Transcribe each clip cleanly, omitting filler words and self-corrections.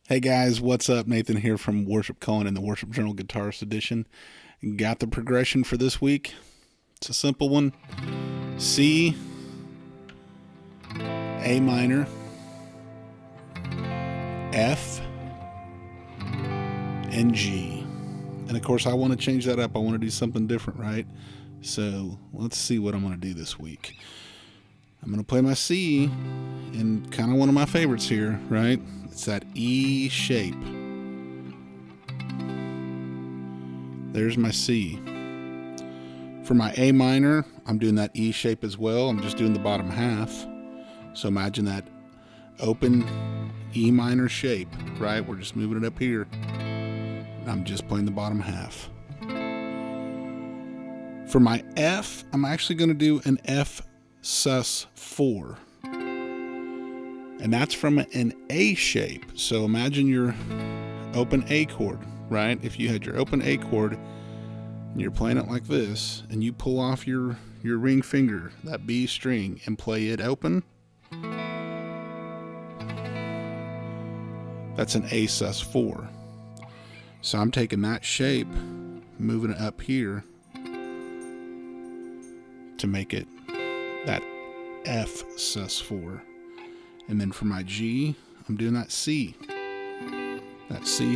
Hey guys, what's up? Nathan here from Worship Calling in the Worship Journal Guitarist Edition. Got the progression for this week. It's a simple one. C, A minor, F, and G. And of course I want to change that up. I want to do something different, right? So let's see what I'm going to do this week. I'm going to play my C in kind of one of my favorites here, right? It's that E shape. There's my C. For my A minor, I'm doing that E shape as well. I'm just doing the bottom half. So imagine that open E minor shape, right? We're just moving it up here. I'm just playing the bottom half. For my F, I'm actually going to do an F sus4. And that's from an A shape. So imagine your open A chord, right? If you had your open A chord and you're playing it like this, and you pull off your ring finger, that B string, and play it open, that's an A sus4. So I'm taking that shape, moving it up here to make it that F sus4. And then for my G, I'm doing that C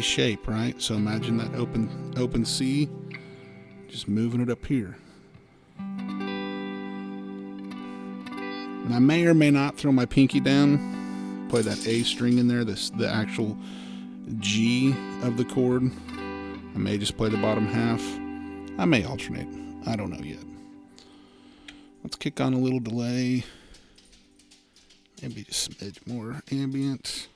shape, right? So imagine that open C, just moving it up here. And I may or may not throw my pinky down, play that A string in there, the actual G of the chord. I may just play the bottom half. I may alternate. I don't know yet. Let's kick on a little delay. Maybe just a smidge more ambient.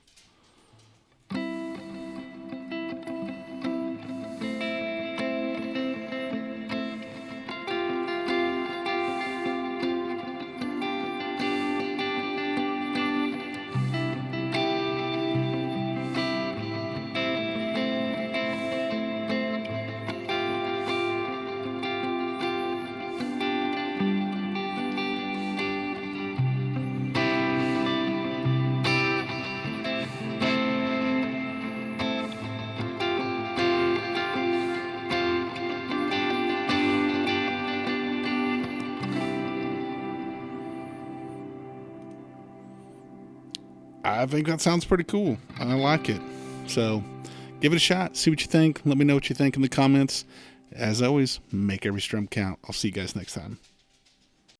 I think that sounds pretty cool. I like it. So give it a shot. See what you think. Let me know what you think in the comments. As always, make every strum count. I'll see you guys next time.